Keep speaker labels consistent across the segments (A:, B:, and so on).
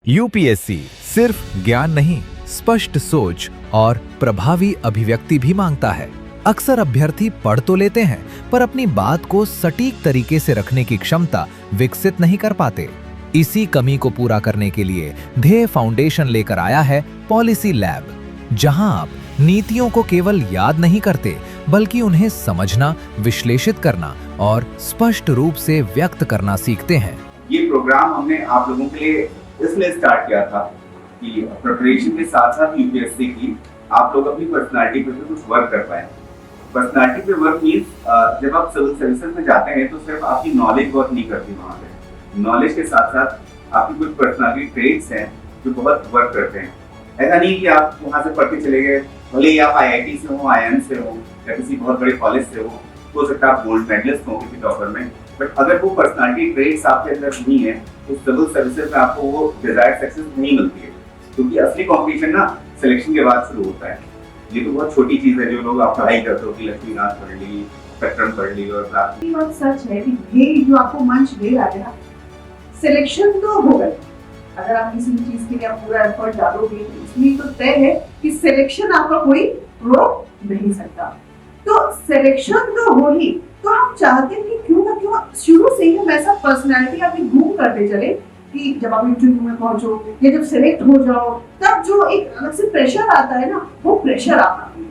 A: UPSC सिर्फ ज्ञान नहीं, स्पष्ट सोच और प्रभावी अभिव्यक्ति भी मांगता है। अक्सर अभ्यर्थी पढ़ तो लेते हैं, पर अपनी बात को सटीक तरीके से रखने की क्षमता विकसित नहीं कर पाते। इसी कमी को पूरा करने के लिए ध्येय फाउंडेशन लेकर आया है पॉलिसी लैब, जहां आप नीतियों को केवल याद नहीं करते, बल्कि उन्हें समझना, विश्लेषित करना और स्पष्ट रूप से व्यक्त करना सीखते हैं।
B: ये प्रोग्राम हमने आप लोगों के लिए इसलिए स्टार्ट किया था कि प्रिपरेशन के साथ साथ यूपीएससी की आप लोग अपनी पर्सनालिटी पे भी कुछ वर्क कर पाए। पर्सनालिटी पे वर्क मीन्स जब आप सिविल सर्विसेज में जाते हैं तो सिर्फ आपकी नॉलेज वर्क नहीं करती वहाँ पे, नॉलेज के साथ साथ आपकी कुछ पर्सनालिटी ट्रेट्स हैं जो बहुत वर्क करते हैं। ऐसा नहीं कि आप वहाँ से पढ़ के चले गए, भले ही आप आईआईटी से हो, आईआईएम से हो या किसी बहुत बड़े कॉलेज से हो सकता है आप गोल्ड मेडलिस्ट हो किसी टॉपर में, बट अगर वो पर्सनालिटी ट्रेट्स आपके अंदर नहीं है तो सिविल सर्विसेज में आपको वो डिजायर्ड सक्सेस नहीं मिलती है, क्योंकि असली कॉम्पिटिशन ना सिलेक्शन के बाद शुरू होता है। ये तो बहुत छोटी चीज है जो लोग आप पढ़ाई करते हो कि लक्ष्मीनाथ पढ़ ली, स्पेक्ट्रम पढ़ ली और
C: बात सच है कि ये जो आपको मंच दे रहा है ना, सिलेक्शन तो होगा। अगर आप किसी चीज के लिए आप पूरा एफर्ट डालोगे तो इसलिए तो तय है कि सिलेक्शन आपका कोई रोक नहीं सकता। तो सिलेक्शन तो हो ही, तो हम चाहते हैं कि क्यों ना क्यों शुरू से ही हम ऐसा पर्सनैलिटी आपकी ग्रूम करते चले कि जब आप इंटरव्यू में पहुंचो या जब सिलेक्ट हो जाओ तब जो एक अलग से प्रेशर आता है ना, वो प्रेशर आता है,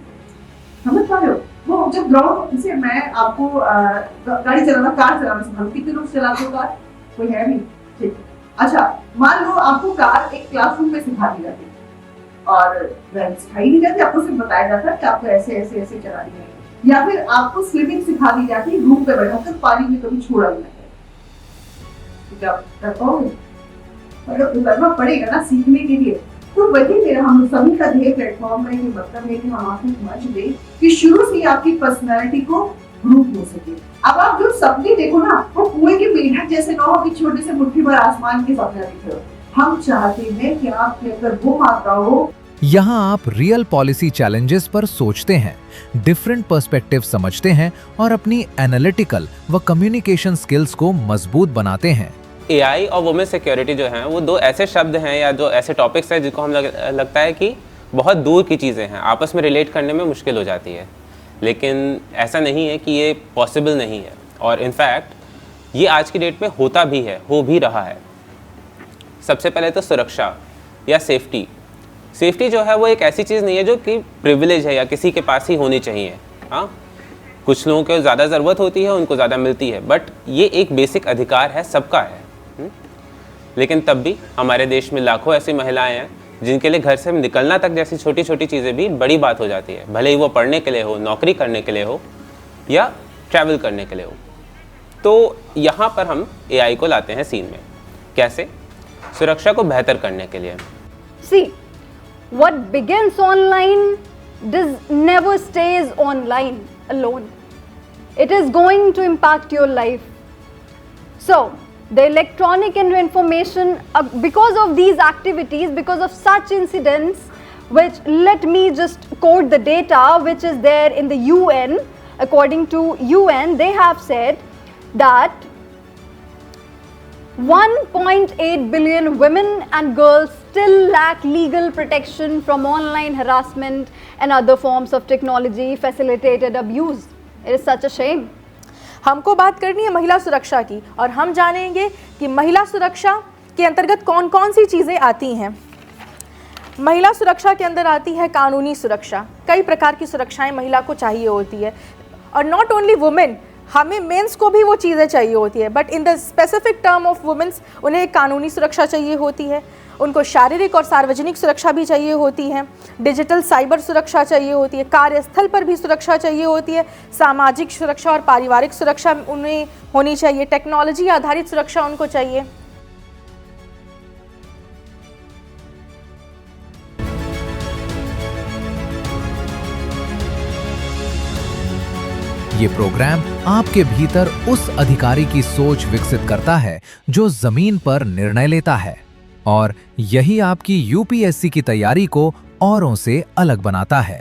C: समझ पा रहे हो? वो जब ग्राउंड जैसे मैं आपको गाड़ी चलाना, कार चलाना सिखाऊं, कितने लोग चलाते हो कार? कोई है नहीं, ठीक। अच्छा, मान लो आपको कार एक क्लासरूम में सिखा दी जाती है और सिखाई नहीं जाती, आपको सिर्फ बताया जाता है कि आपको ऐसे ऐसे ऐसे चलानी है, या फिर आपको स्विमिंग सिखा दी जाती है, रूम पे बैठा कर पानी में कभी छोड़ा नहीं है, क्या कर पाओगे? मतलब उतरना पड़ेगा ना सीखने के लिए। तो वही मेरा हम सभी का ध्येय प्लेटफॉर्म का ये मतलब है कि हम आपको मंच दें कि शुरू से ही आपकी पर्सनालिटी को ग्रूप हो सके। अब आप जो सपने देखो ना, वो कुएं के मेंढक जैसे ना हो कि छोटे से मुट्ठी भर आसमान के सपने देख रहे हो। हम चाहते हैं कि आपके अंदर वो मात्रा हो।
A: यहाँ आप रियल पॉलिसी चैलेंजेस पर सोचते हैं, डिफरेंट पर्सपेक्टिव समझते हैं और अपनी एनालिटिकल व कम्युनिकेशन स्किल्स को मजबूत बनाते हैं।
D: एआई और वुमेन सिक्योरिटी जो हैं वो दो ऐसे शब्द हैं या जो ऐसे टॉपिक्स हैं जिनको हम लगता है कि बहुत दूर की चीज़ें हैं, आपस में रिलेट करने में मुश्किल हो जाती है, लेकिन ऐसा नहीं है कि ये पॉसिबल नहीं है। और इनफैक्ट ये आज की डेट में होता भी है, हो भी रहा है। सबसे पहले तो सुरक्षा या सेफ्टी जो है वो एक ऐसी चीज़ नहीं है जो कि प्रिविलेज है या किसी के पास ही होनी चाहिए। हाँ, कुछ लोगों को ज़्यादा ज़रूरत होती है, उनको ज़्यादा मिलती है, बट ये एक बेसिक अधिकार है, सबका है। लेकिन तब भी हमारे देश में लाखों ऐसी महिलाएं हैं जिनके लिए घर से निकलना तक जैसी छोटी छोटी चीज़ें भी बड़ी बात हो जाती है, भले ही वो पढ़ने के लिए हो, नौकरी करने के लिए हो या ट्रैवल करने के लिए हो। तो यहाँ पर हम एआई को लाते हैं सीन में। कैसे? सुरक्षा को बेहतर करने के लिए।
E: See, what begins online never stays online alone. It is going to impact your life. So, the electronic and information, because of these activities, because of such incidents, which let me just quote the data which is there in the UN. According to UN, they have said that 1.8 billion women and girls still lack legal protection from online harassment and other forms of technology facilitated abuse. It is such a shame.
F: हमको बात करनी है महिला सुरक्षा की, और हम जानेंगे कि महिला सुरक्षा के अंतर्गत कौन कौन सी चीज़ें आती हैं। महिला सुरक्षा के अंदर आती है कानूनी सुरक्षा। कई प्रकार की सुरक्षाएं महिला को चाहिए होती है, और नॉट ओनली वुमेन, हमें मेंस को भी वो चीज़ें चाहिए होती है, but in the specific term of women's उन्हें कानूनी सुरक्षा चाहिए होती है, उनको शारीरिक और सार्वजनिक सुरक्षा भी चाहिए होती है, डिजिटल साइबर सुरक्षा चाहिए होती है, कार्यस्थल पर भी सुरक्षा चाहिए होती है, सामाजिक सुरक्षा और पारिवारिक सुरक्षा उन्हें होनी चाहिए, टेक्नोलॉजी आधारित सुरक्षा उनको चाहिए।
A: ये प्रोग्राम आपके भीतर उस अधिकारी की सोच विकसित करता है जो जमीन पर निर्णय लेता है, और यही आपकी यूपीएससी की तैयारी को औरों से अलग बनाता है।